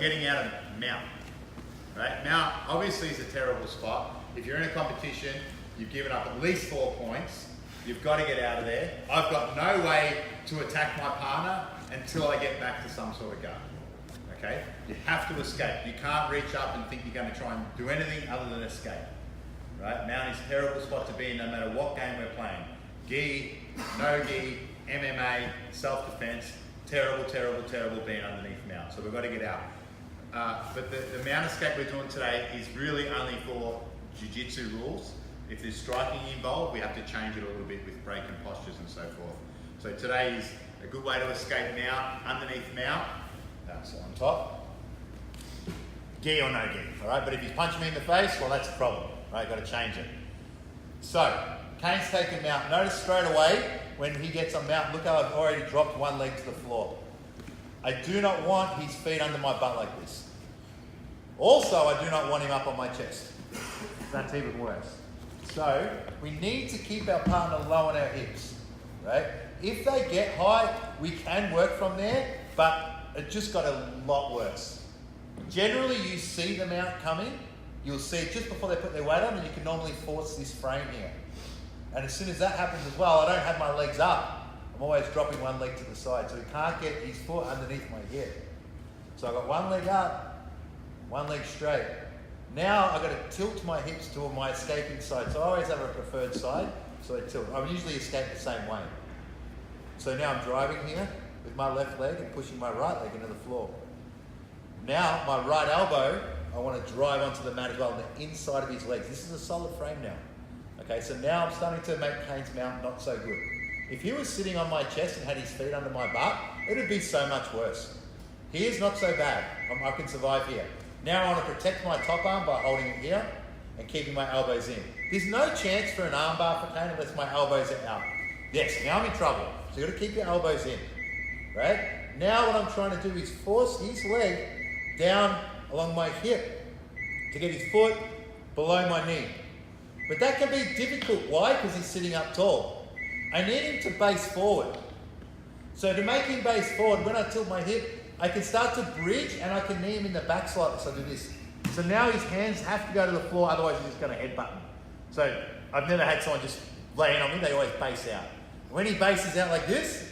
getting out of mount, right? Mount obviously is a terrible spot. If you're in a competition, you've given up at least 4 points, you've got to get out of there. I've got no way to attack my partner until I get back to some sort of guard, okay? You have to escape. You can't reach up and think you're going to try and do anything other than escape, right? Mount is a terrible spot to be in no matter what game we're playing. Gi, no gi, MMA, self-defense, terrible, terrible, terrible being underneath mount. So we've got to get out. But the mount escape we're doing today is really only for Jiu-Jitsu rules. If there's striking involved, we have to change it a little bit with break and postures and so forth. So today is a good way to escape mount, underneath mount. That's on top. Gi or no gi, all right? But if he's punching me in the face, well, that's a problem, right? Got to change it. So, Kane's taking mount. Notice straight away when he gets on mount, look how I've already dropped one leg to the floor. I do not want his feet under my butt like this. Also, I do not want him up on my chest. That's even worse. So, we need to keep our partner low on our hips, right? If they get high, we can work from there, but it just got a lot worse. Generally, you see the mount coming, you'll see it just before they put their weight on, and you can normally force this frame here. And as soon as that happens as well, I don't have my legs up. I'm always dropping one leg to the side, so he can't get his foot underneath my hip. So I've got one leg up, one leg straight. Now I've got to tilt my hips to my escaping side. So I always have a preferred side, so I tilt. I usually escape the same way. So now I'm driving here with my left leg and pushing my right leg into the floor. Now my right elbow, I want to drive onto the mat as well, on the inside of his legs. This is a solid frame now. Okay, so now I'm starting to make Kane's mount not so good. If he was sitting on my chest and had his feet under my butt, it would be so much worse. Here's not so bad. I can survive here. Now I want to protect my top arm by holding it here and keeping my elbows in. There's no chance for an arm bar for Kane unless my elbows are out. Yes, now I'm in trouble. So you've got to keep your elbows in, right? Now what I'm trying to do is force his leg down along my hip to get his foot below my knee. But that can be difficult. Why? Because he's sitting up tall. I need him to base forward. So to make him base forward, when I tilt my hip, I can start to bridge and I can knee him in the back slightly. So I do this. So now his hands have to go to the floor, otherwise he's just going to headbutt me. So I've never had someone just laying on me, they always base out. When he bases out like this,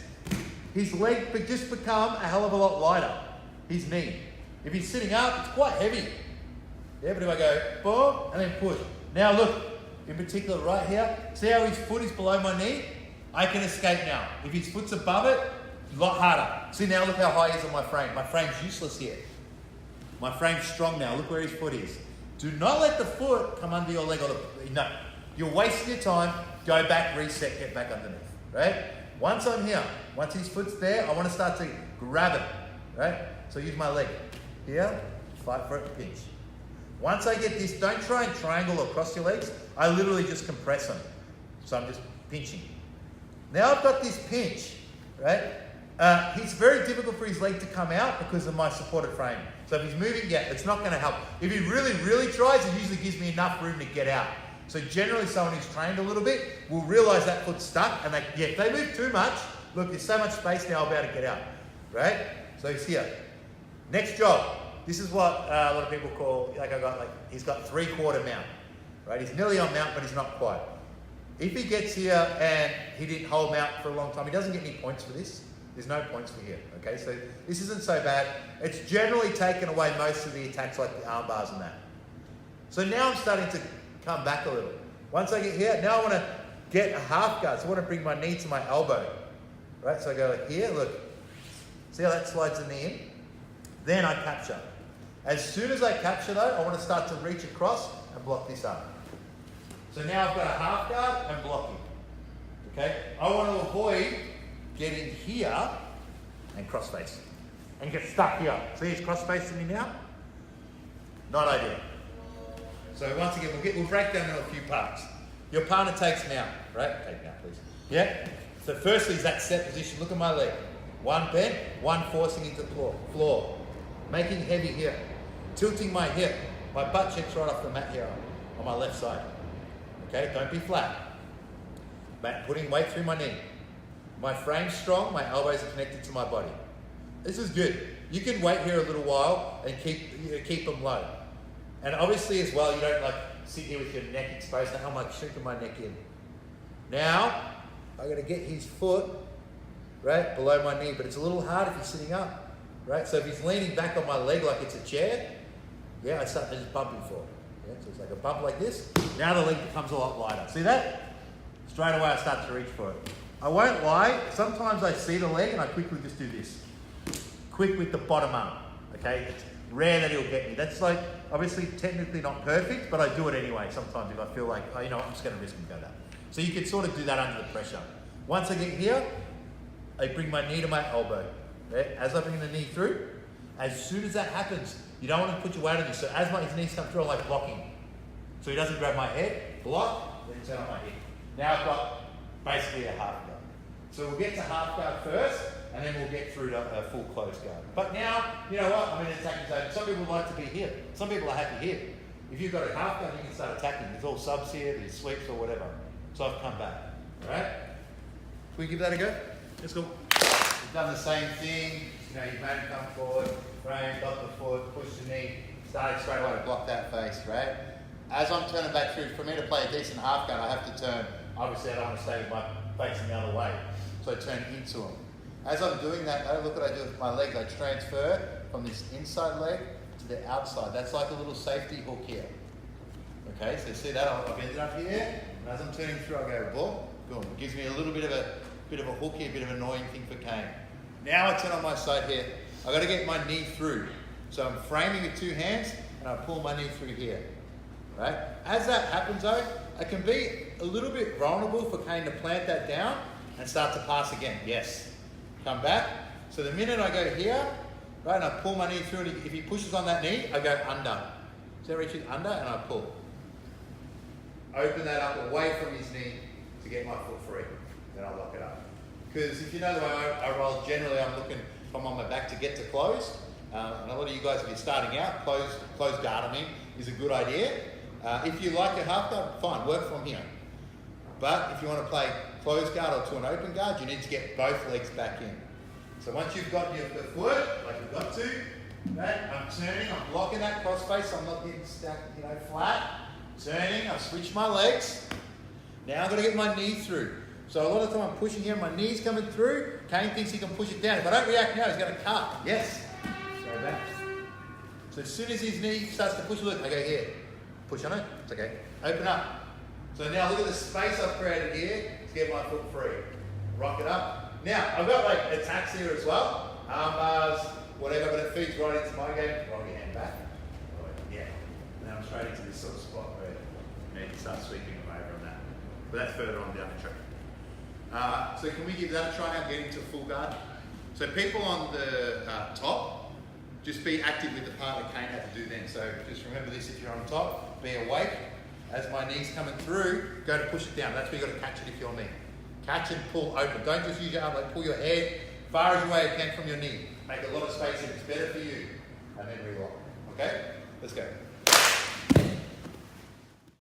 his leg could just become a hell of a lot lighter, his knee. If he's sitting up, it's quite heavy. Yeah, but if I go, boom, and then push. Now look, in particular right here, see how his foot is below my knee? I can escape now. If his foot's above it, a lot harder. See now, look how high he is on my frame. My frame's useless here. My frame's strong now. Look where his foot is. Do not let the foot come under your leg. No. You're wasting your time. Go back, reset, get back underneath. Right? Once I'm here, once his foot's there, I want to start to grab it. Right? So use my leg. Here, fight for it, pinch. Once I get this, don't try and triangle across your legs. I literally just compress them. So I'm just pinching. Now I've got this pinch, right? It's very difficult for his leg to come out because of my supported frame. So if he's moving, yeah, it's not going to help. If he really, really tries, it usually gives me enough room to get out. So generally someone who's trained a little bit will realize that foot's stuck and if they move too much, look, there's so much space now I'll be able to get out, right? So he's here. Next job. This is what a lot of people call, he's got 3/4 mount, right? He's nearly on mount, but he's not quite. If he gets here and he didn't hold mount for a long time, he doesn't get any points for this. There's no points for here, okay? So this isn't so bad. It's generally taken away most of the attacks like the arm bars and that. So now I'm starting to come back a little. Once I get here, now I want to get a half guard. So I want to bring my knee to my elbow, right? So I go like here, look. See how that slides the knee in? Then I capture. As soon as I capture though, I want to start to reach across and block this up. So now I've got a half guard and blocking, okay? I want to avoid getting here and cross face and get stuck here. See he's cross facing me now? Not ideal. So once again, we'll break down into a few parts. Your partner takes mount, right? Take mount, please. Yeah? So firstly is that set position. Look at my leg. One bent, one forcing into the floor. Making heavy here. Tilting my hip. My butt cheeks right off the mat here on my left side. Okay, don't be flat. Putting weight through my knee. My frame's strong, my elbows are connected to my body. This is good. You can wait here a little while and keep them low. And obviously as well, you don't like sit here with your neck exposed. Now I'm like shrinking my neck in. Now, I'm gonna get his foot, right, below my knee, but it's a little hard if he's sitting up, right? So if he's leaning back on my leg like it's a chair, yeah, I start to just bump him forward. Yeah, so it's like a bump like this. Now the leg becomes a lot lighter. See that? Straight away I start to reach for it. I won't lie, sometimes I see the leg and I quickly just do this. Quick with the bottom arm, okay? It's rare that he'll get me. That's like, obviously technically not perfect, but I do it anyway sometimes if I feel like, oh, you know what, I'm just gonna risk and go that. So you can sort of do that under the pressure. Once I get here, I bring my knee to my elbow. Okay? As I bring the knee through, as soon as that happens, you don't want to put your weight on this. So as his knees come through, I'm like blocking. So he doesn't grab my head, block, then turn on my hip. Now I've got basically a half guard. So we'll get to half guard first, and then we'll get through to a full close guard. But now, you know what? I'm in attacking zone. Some people like to be here. Some people are happy here. If you've got a half guard, you can start attacking. There's all subs here, there's sweeps or whatever. So I've come back. All right? Can we give that a go? Let's go. We've done the same thing. You know, you've made him come forward, frame, got the foot, push the knee, started straight away to block that face, right? As I'm turning back through, for me to play a decent half guard, I have to turn. Obviously, I don't want to stay with my facing the other way. So I turn into him. As I'm doing that, though, look what I do with my legs. I transfer from this inside leg to the outside. That's like a little safety hook here. Okay, so see that? I've ended up here, and as I'm turning through, I go boom, boom. It gives me a little bit of a hook here, a bit of an annoying thing for Kane. Now I turn on my side here. I've got to get my knee through. So I'm framing with two hands, and I pull my knee through here. Right? As that happens, though, I can be a little bit vulnerable for Kane to plant that down and start to pass again. Yes. Come back. So the minute I go here, right, and I pull my knee through, and if he pushes on that knee, I go under. So I reach it under, and I pull. Open that up away from his knee to get my foot free. Then I'll lock it up. Because if you know the way I roll, generally I'm looking, if I'm on my back, to get to close. And a lot of you guys, if you're starting out, close guard, is a good idea. If you like a half guard, fine, work from here. But if you want to play close guard or to an open guard, you need to get both legs back in. So once you've got your foot, like you've got to, right, I'm turning, I'm blocking that cross face, so I'm not getting stacked, flat. Turning, I've switched my legs. Now I've got to get my knee through. So a lot of the time I'm pushing here, my knee's coming through. Kane thinks he can push it down. If I don't react now, he's going to cut. Yes. Go back. So as soon as his knee starts to push, look, I go here. Push on it. It's okay. Open up. So now look at the space I've created here to get my foot free. Rock it up. Now, I've got like attacks here as well. Arm bars, whatever, but it feeds right into my game. Rock your hand back. Yeah. Now I'm straight into this sort of spot where you can start sweeping away from that. But that's further on down the track. So can we give that a try now, getting to full guard? So people on the top, just be active with the part that Kane had to do then. So just remember this, if you're on top, be awake. As my knee's coming through, go to push it down. That's where you've got to catch it if you're me. Catch and pull open. Don't just use your arm, like pull your head far as you can from your knee. Make a lot of space if it's better for you. And then relock. Okay? Let's go.